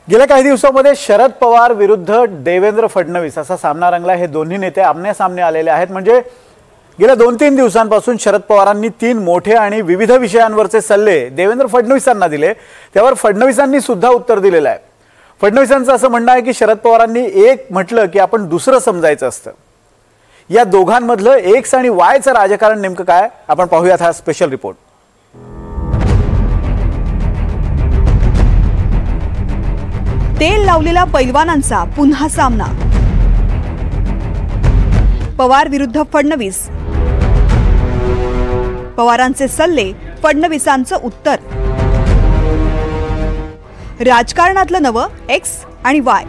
गेल्या काही दिवसांमध्ये शरद पवार विरुद्ध देवेंद्र फडणवीस असा सामना रंगला। हे दोन्ही नेते आमने-सामने आलेले आहेत। म्हणजे गेल्या 2-3 दिवसांपासून शरद पवारांनी 3 मोठे आणि विविध विषयांवरचे सल्ले देवेंद्र फडणवीसांना दिले। त्यावर फडणवीसांनी सुद्धा उत्तर दिलेलं आहे। फडणवीसांचं असं म्हणणं आहे की शरद पवारांनी एक म्हटलं की आपण दुसरं समजायचं असतं। या दोघांमधलं एक्स आणि वायचं राजकारण नेमकं काय आपण पाहूयात हा स्पेशल रिपोर्ट। तेल लावलेल्या पैलवानांचा पुन्हा सामना। पवार विरुद्ध फडणवीस। पवारांचे सल्ले, फडणवीसांचं उत्तर। राजकारणातलं नवं एक्स आणि वाय।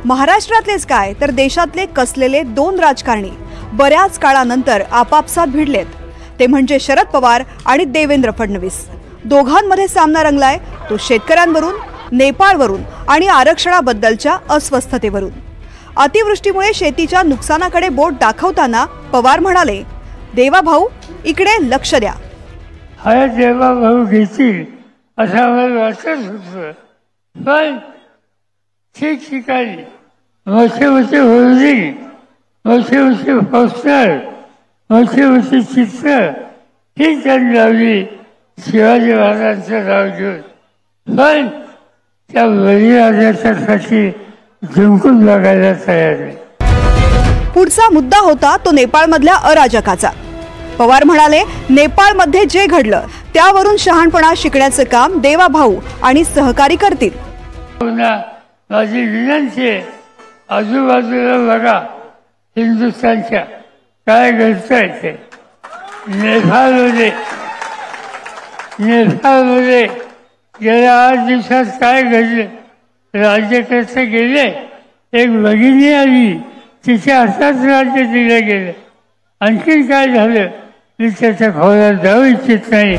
महाराष्ट्रातलेच काय तर देशातले कसलेले 2 राजकारणी बऱ्याच काळानंतर आपापसात भिडलेत। ते म्हणजे शरद पवार आणि देवेंद्र फडणवीस। दोघांमध्ये सामना रंगलाय तो शेतकऱ्यांवरून, नेपाळवरून आणि आरक्षणाबद्दलच्या अस्वस्थतेवरून। अतिवृष्टीमुळे शेतीच्या नुकसानाकडे बोट दाखवताना पवार म्हणाले, देवा भाऊ इकडे लक्ष द्या। हा देवा भाऊ घेतील असं आम्हाला वाटत होतं, पण ठिकठिकाणी मोठे होर्डिंग, मोठे पोस्टर, मोठे चित्र ही त्यांनी लावली शिवाजी महाराजांचं नाव घेऊन। पण त्या बळीराजासाठी जिंकून बघायला तयार नाही। पुढचा मुद्दा होता तो नेपाळमधल्या अराजकाचा। पवार म्हणाले, नेपाळमध्ये जे घडलं त्यावरून शहाणपणा शिकण्याचं काम देवा भाऊ आणि सहकारी करतील। माझी विनंती आहे, आजूबाजूला बघा हिंदुस्थानच्या काय घडतंय ते। नेपाळमध्ये गेल्या 8 दिवसात काय घडलं, राज्यकर्ते गेले, एक भगिनी आली तिच्या हातात राज्य दिलं गेलं। आणखी काय झालं मी त्याच्या खोलात जाऊ इच्छित नाही।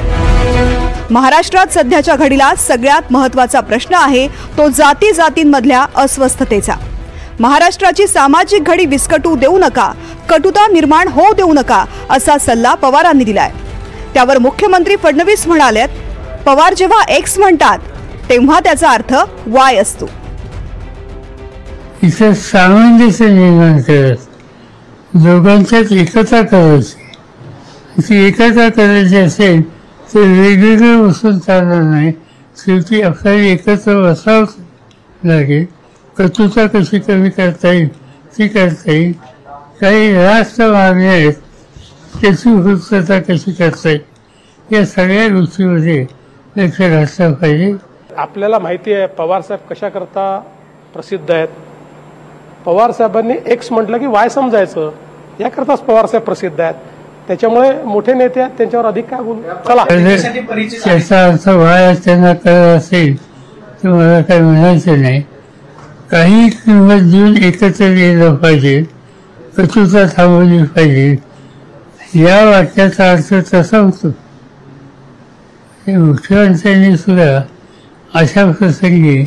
महाराष्ट्रात सध्याच्या घडीला सगळ्यात महत्त्वाचा प्रश्न आहे तो जातींमधल्या अस्वस्थतेचा। महाराष्ट्राची सामाजिक घडी विस्कटू देऊ नका, कटुता निर्माण होऊ देऊ नका असा सल्ला पवारांनी दिलाय। त्यावर मुख्यमंत्री फडणवीस म्हणालेत, पवार जेव्हा एक्स म्हणतात तेव्हा त्याचा अर्थ वाय असतो। इथे सामंजस्य निर्माण करत दोघांच्यात एकता करायची। ती एकता करायची असेल तर वेगवेगळं बसून चालणार नाही, शेवटी आपल्याला एकत्र बसावं लागेल। कटुता कशी कमी करता येईल ती करता येईल, काही रास्त मागण्या आहेत त्याची पूर्तता कशी करता येईल या सगळ्या गोष्टीमध्ये लक्ष घातलं पाहिजे। आपल्याला माहिती आहे पवार साहेब कशा करता प्रसिद्ध आहेत। पवार साहेबांनी एक्स म्हटलं की वाय समजायचं, याकरताच पवार साहेब प्रसिद्ध आहेत। त्याच्यामुळे मोठे नेते आहेत त्यांच्यावर अधिक काय बोलू। चला, त्याचा अर्थ वाय त्यांना कळत असेल तर मला काही म्हणायचं नाही। काही किंमत देऊन एकत्र गेलं पाहिजे, कटुता थांबवली पाहिजे, या वाक्याचा अर्थ तसा होतो। मुख्यमंत्र्यांनी सुद्धा अशा प्रसंगी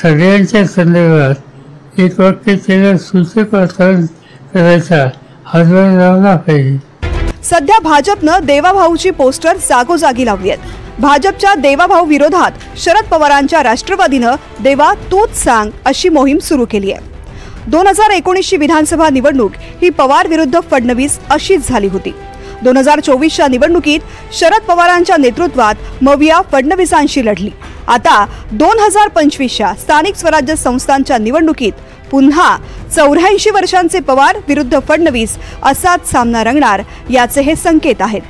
सगळ्यांच्या संदर्भात एक वाक्य त्याला सूचक वातावरण करायचा हातभार लावला पाहिजे। सध्या भाजपनं देवाभाऊची पोस्टर जागोजागी लावली आहेत। भाजपच्या देवाभाऊ विरोधात शरद पवारांच्या राष्ट्रवादीनं देवा तूच सांग अशी मोहीम सुरू केली आहे। 2019ची विधानसभा निवडणूक ही पवार विरुद्ध फडणवीस अशीच झाली होती। 2024च्या निवडणुकीत शरद पवारांच्या नेतृत्वात मविया फडणवीसांशी लढली। आता 2025च्या स्थानिक स्वराज्य संस्थांच्या निवडणुकीत पुन्हा 84 वर्षांचे पवार विरुद्ध फडणवीस असाच सामना रंगणार याचे हे संकेत आहेत।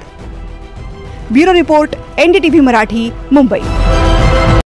Bureau report, NDTV Marathi, Mumbai.